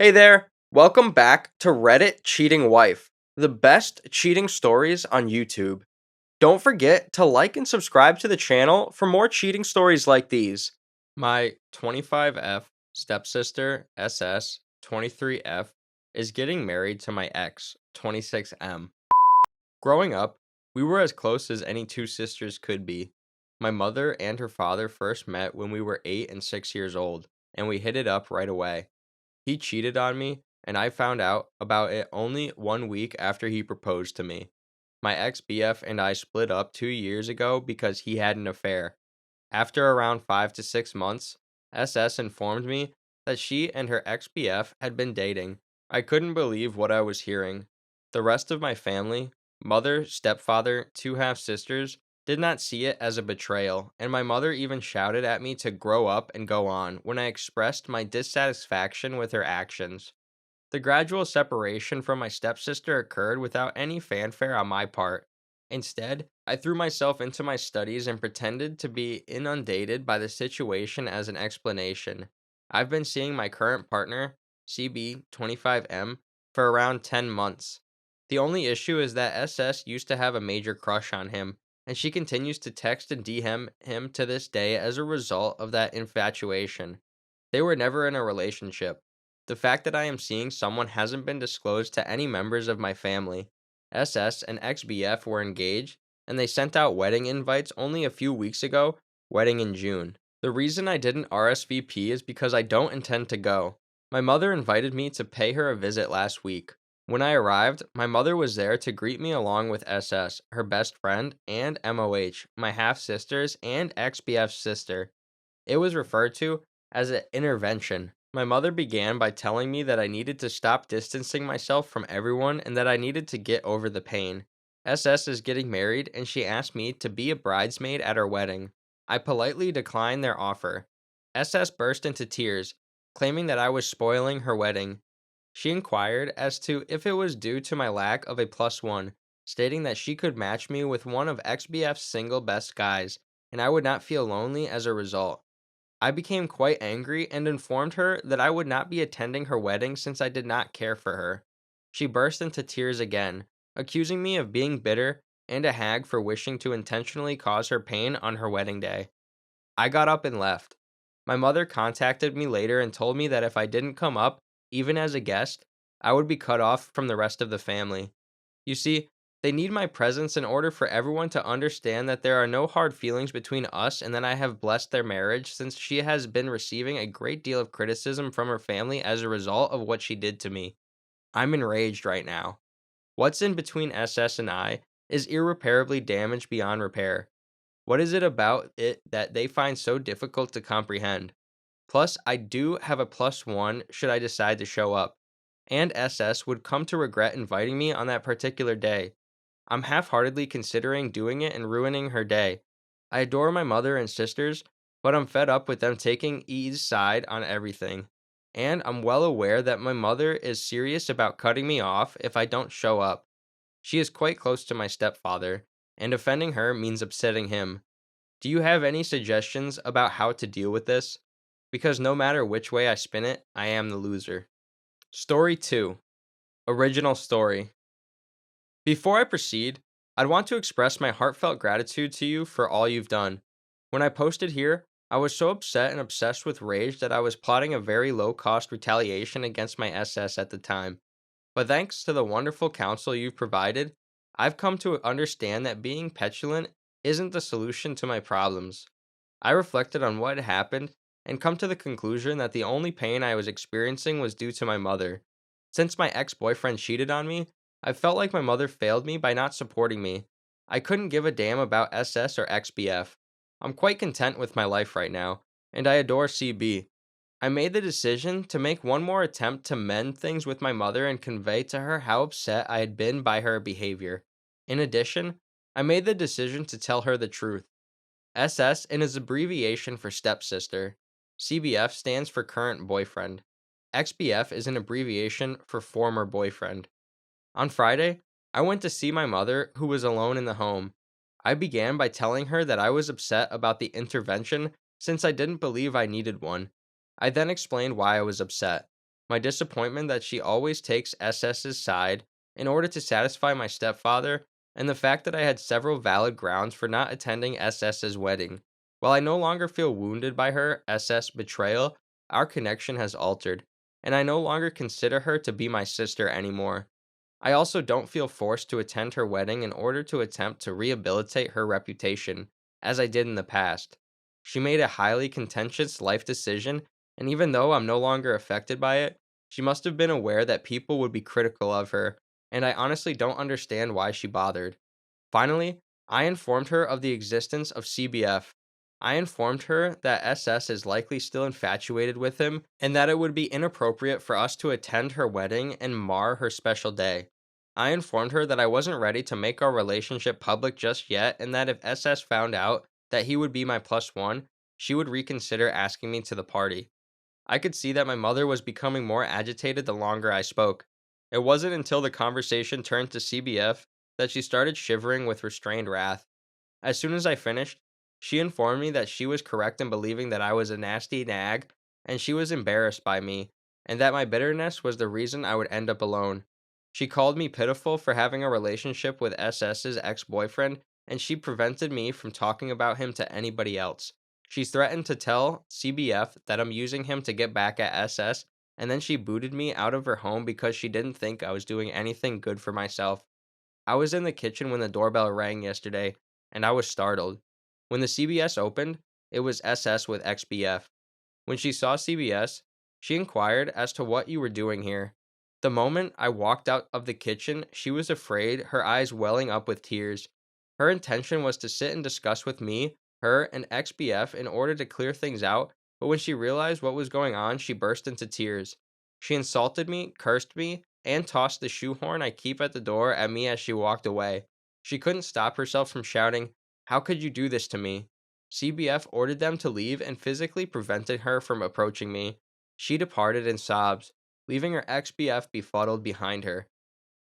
Hey there, welcome back to Reddit Cheating Wife, the best cheating stories on YouTube. Don't forget to like and subscribe to the channel for more cheating stories like these. My 25F stepsister, SS 23F, is getting married to my ex, 26M. Growing up, we were as close as any two sisters could be. My mother and her father first met when we were 8 and 6 years old, and we hit it up right away. He cheated on me, and I found out about it only 1 week after he proposed to me. My ex BF and I split up 2 years ago because he had an affair. After around 5 to 6 months, SS informed me that she and her ex BF had been dating. I couldn't believe what I was hearing. The rest of my family, mother, stepfather, two half sisters, did not see it as a betrayal, and my mother even shouted at me to grow up and go on when I expressed my dissatisfaction with her actions. The gradual separation from my stepsister occurred without any fanfare on my part. Instead, I threw myself into my studies and pretended to be inundated by the situation as an explanation. I've been seeing my current partner, CB25M, for around 10 months. The only issue is that SS used to have a major crush on him, and she continues to text and DM him to this day as a result of that infatuation. They were never in a relationship. The fact that I am seeing someone hasn't been disclosed to any members of my family. SS and XBF were engaged, and they sent out wedding invites only a few weeks ago, wedding in June. The reason I didn't RSVP is because I don't intend to go. My mother invited me to pay her a visit last week. When I arrived, my mother was there to greet me along with SS, her best friend, and MOH, my half sisters, and XBF's sister. It was referred to as an intervention. My mother began by telling me that I needed to stop distancing myself from everyone and that I needed to get over the pain. SS is getting married, and she asked me to be a bridesmaid at her wedding. I politely declined their offer. SS burst into tears, claiming that I was spoiling her wedding. She inquired as to if it was due to my lack of a plus one, stating that she could match me with one of XBF's single best guys, and I would not feel lonely as a result. I became quite angry and informed her that I would not be attending her wedding since I did not care for her. She burst into tears again, accusing me of being bitter and a hag for wishing to intentionally cause her pain on her wedding day. I got up and left. My mother contacted me later and told me that if I didn't come up, even as a guest, I would be cut off from the rest of the family. You see, they need my presence in order for everyone to understand that there are no hard feelings between us and that I have blessed their marriage since she has been receiving a great deal of criticism from her family as a result of what she did to me. I'm enraged right now. What's in between SS and I is irreparably damaged beyond repair. What is it about it that they find so difficult to comprehend? Plus, I do have a plus one should I decide to show up, and SS would come to regret inviting me on that particular day. I'm half heartedly considering doing it and ruining her day. I adore my mother and sisters, but I'm fed up with them taking E's side on everything. And I'm well aware that my mother is serious about cutting me off if I don't show up. She is quite close to my stepfather, and offending her means upsetting him. Do you have any suggestions about how to deal with this? Because no matter which way I spin it, I am the loser. Story 2. Original story. Before I proceed, I'd want to express my heartfelt gratitude to you for all you've done. When I posted here, I was so upset and obsessed with rage that I was plotting a very low cost retaliation against my SS at the time. But thanks to the wonderful counsel you've provided, I've come to understand that being petulant isn't the solution to my problems. I reflected on what had happened and come to the conclusion that the only pain I was experiencing was due to my mother. Since my ex boyfriend cheated on me, I felt like my mother failed me by not supporting me. I couldn't give a damn about SS or XBF. I'm quite content with my life right now, and I adore CB. I made the decision to make one more attempt to mend things with my mother and convey to her how upset I had been by her behavior. In addition, I made the decision to tell her the truth. SS and is abbreviation for stepsister. CBF stands for current boyfriend. XBF is an abbreviation for former boyfriend. On Friday, I went to see my mother, who was alone in the home. I began by telling her that I was upset about the intervention since I didn't believe I needed one. I then explained why I was upset. my disappointment that she always takes SS's side in order to satisfy my stepfather, and the fact that I had several valid grounds for not attending SS's wedding. While I no longer feel wounded by her SS betrayal, our connection has altered, and I no longer consider her to be my sister anymore. I also don't feel forced to attend her wedding in order to attempt to rehabilitate her reputation, as I did in the past. She made a highly contentious life decision, and even though I'm no longer affected by it, she must have been aware that people would be critical of her, and I honestly don't understand why she bothered. Finally, I informed her of the existence of CBF. I informed her that SS is likely still infatuated with him and that it would be inappropriate for us to attend her wedding and mar her special day. I informed her that I wasn't ready to make our relationship public just yet and that if SS found out that he would be my plus one, she would reconsider asking me to the party. I could see that my mother was becoming more agitated the longer I spoke. It wasn't until the conversation turned to CBF that she started shivering with restrained wrath. As soon as I finished, she informed me that she was correct in believing that I was a nasty nag, and she was embarrassed by me, and that my bitterness was the reason I would end up alone. She called me pitiful for having a relationship with SS's ex boyfriend, and she prevented me from talking about him to anybody else. She threatened to tell CBF that I'm using him to get back at SS, and then she booted me out of her home because she didn't think I was doing anything good for myself. I was in the kitchen when the doorbell rang yesterday, and I was startled. When the CBS opened, it was SS with XBF. When she saw CBS, she inquired as to what you were doing here. The moment I walked out of the kitchen, she was afraid, her eyes welling up with tears. Her intention was to sit and discuss with me, her, and XBF in order to clear things out, but when she realized what was going on, she burst into tears. She insulted me, cursed me, and tossed the shoehorn I keep at the door at me as she walked away. She couldn't stop herself from shouting, "How could you do this to me?" CBF ordered them to leave and physically prevented her from approaching me. She departed in sobs, leaving her ex-BF befuddled behind her.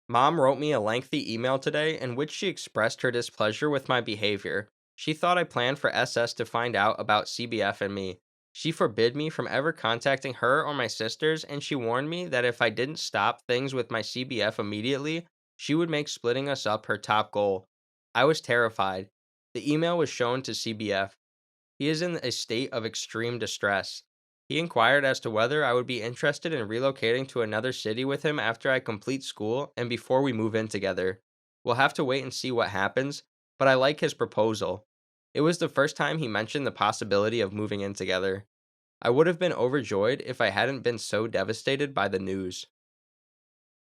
Mom wrote me a lengthy email today in which she expressed her displeasure with my behavior. She thought I planned for SS to find out about CBF and me. She forbid me from ever contacting her or my sisters, and she warned me that if I didn't stop things with my CBF immediately, she would make splitting us up her top goal. I was terrified. The email was shown to CBF. He is in a state of extreme distress. He inquired as to whether I would be interested in relocating to another city with him after I complete school and before we move in together. We'll have to wait and see what happens, but I like his proposal. It was the first time he mentioned the possibility of moving in together. I would have been overjoyed if I hadn't been so devastated by the news.